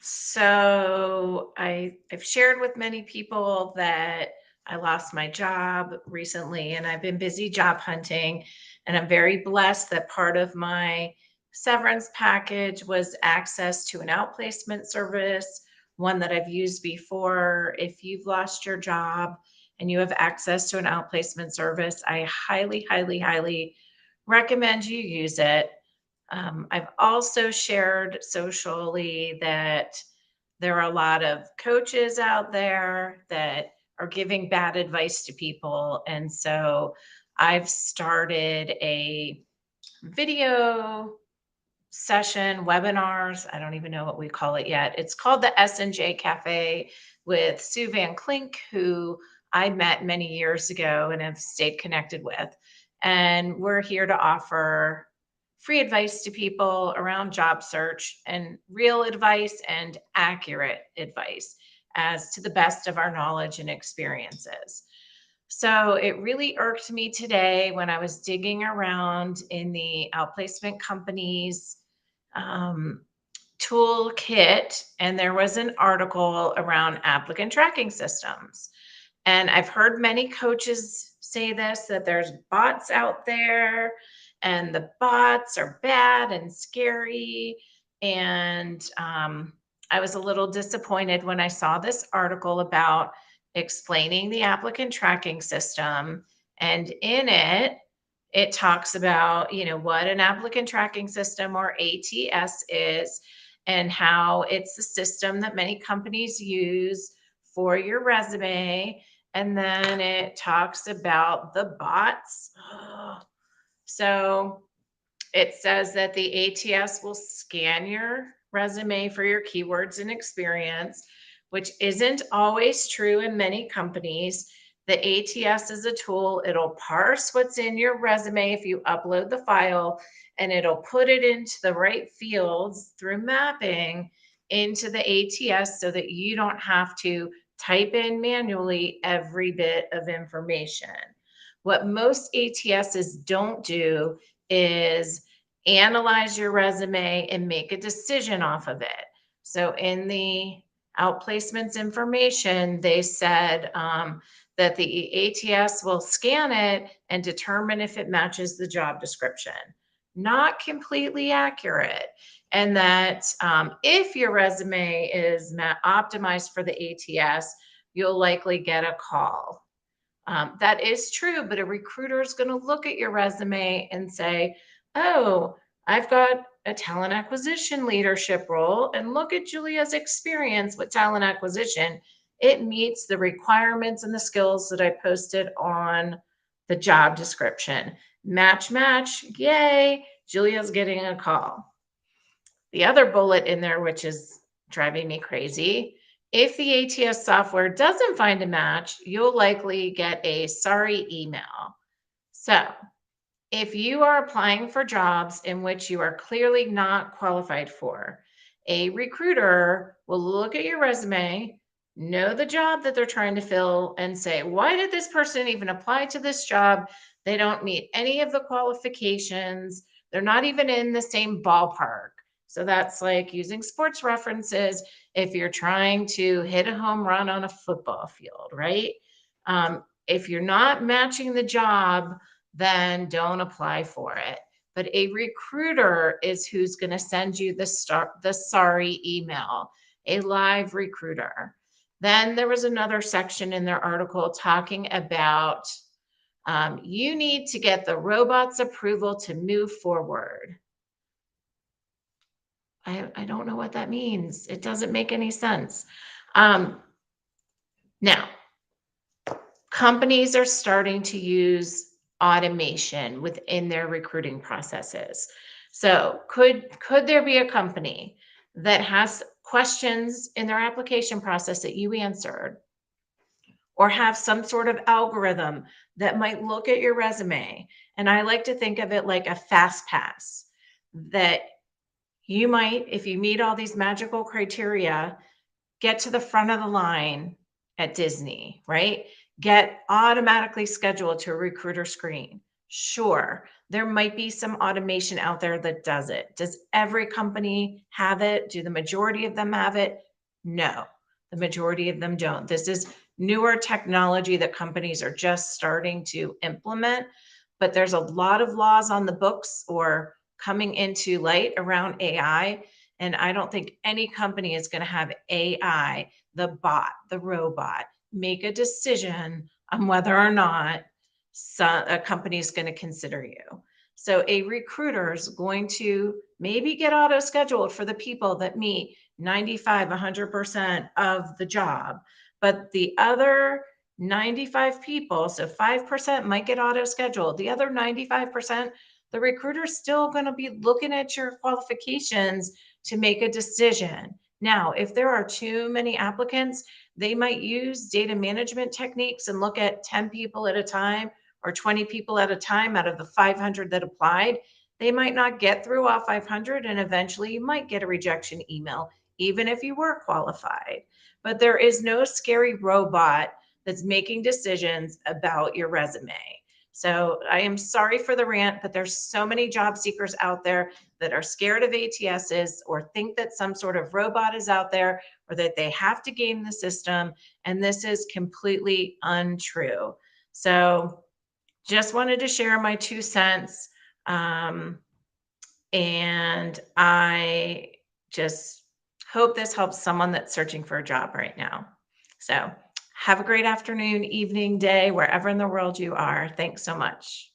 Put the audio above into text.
So I've shared with many people that I lost my job recently and I've been busy job hunting. And I'm very blessed that part of my severance package was access to an outplacement service, one that I've used before. If you've lost your job and you have access to an outplacement service, I highly, highly, highly recommend you use it. I've also shared socially that there are a lot of coaches out there that are giving bad advice to people. And so I've started a video session, webinars. I don't even know what we call it yet. It's called the S&J Cafe with Sue Van Klink, who I met many years ago and have stayed connected with. And we're here to offer free advice to people around job search and real advice and accurate advice as to the best of our knowledge and experiences. So it really irked me today when I was digging around in the outplacement companies um, toolkit, and there was an article around applicant tracking systems. And I've heard many coaches say this, that there's bots out there and the bots are bad and scary. And I was a little disappointed when I saw this article about explaining the applicant tracking system. And in it, it talks about, what an applicant tracking system or ATS is and how it's the system that many companies use for your resume. And then it talks about the bots. So it says that the ATS will scan your resume for your keywords and experience, which isn't always true in many companies. The ATS is a tool, it'll parse what's in your resume if you upload the file, and it'll put it into the right fields through mapping into the ATS so that you don't have to type in manually every bit of information. What most ATSs don't do is analyze your resume and make a decision off of it. So in the outplacements information, they said that the ATS will scan it and determine if it matches the job description. Not completely accurate. And that if your resume is optimized for the ATS, you'll likely get a call. That is true, but a recruiter is going to look at your resume and say, oh, I've got a talent acquisition leadership role, and look at Julia's experience with talent acquisition. It meets the requirements and the skills that I posted on the job description. Match, match, yay, Julia's getting a call. The other bullet in there, which is driving me crazy, if the ATS software doesn't find a match, you'll likely get a sorry email. So, if you are applying for jobs in which you are clearly not qualified for, a recruiter will look at your resume, know the job that they're trying to fill, and say, why did this person even apply to this job? They don't meet any of the qualifications. They're not even in the same ballpark. So that's like using sports references if you're trying to hit a home run on a football field, right? If you're not matching the job, then don't apply for it. But a recruiter is who's going to send you the sorry email, a live recruiter. Then there was another section in their article talking about you need to get the robot's approval to move forward. I don't know what that means. It doesn't make any sense. Now, companies are starting to use automation within their recruiting processes. So could there be a company that has questions in their application process that you answered, or have some sort of algorithm that might look at your resume? And I like to think of it like a fast pass, that you might, if you meet all these magical criteria, get to the front of the line at Disney, right? Get automatically scheduled to a recruiter screen. Sure, There might be some automation out there that does it. Does every company have it? Do the majority of them have it? No, the majority of them don't. This is newer technology that companies are just starting to implement, but there's a lot of laws on the books or coming into light around AI. And I don't think any company is going to have AI, the bot, the robot, make a decision on whether or not a company is going to consider you. So a recruiter is going to maybe get auto scheduled for the people that meet 95, 100% of the job, but the other 95 people, so 5% might get auto scheduled. The other 95%, the recruiter's still going to be looking at your qualifications to make a decision. Now, if there are too many applicants, they might use data management techniques and look at 10 people at a time or 20 people at a time out of the 500 that applied. They might not get through all 500, and eventually you might get a rejection email, even if you were qualified. But there is no scary robot that's making decisions about your resume. So I am sorry for the rant, but there's so many job seekers out there that are scared of ATSs or think that some sort of robot is out there or that they have to game the system. And this is completely untrue. So just wanted to share my 2 cents. And I just hope this helps someone that's searching for a job right now. So have a great afternoon, evening, day, wherever in the world you are. Thanks so much.